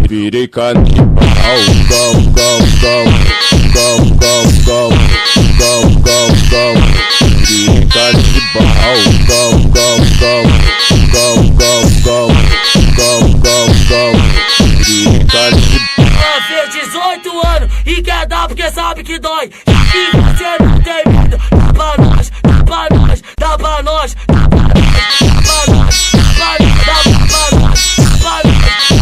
Virei canibal. Virei canibal. Virei canibal. Fez 18 anos e quer dar porque sabe que dói. E você não tem medo. Dá pra nós, dá pra nós, dá pra nós, dá pra nós, dá pra nós, dá pra nós, dá pra nós, dá pra nós.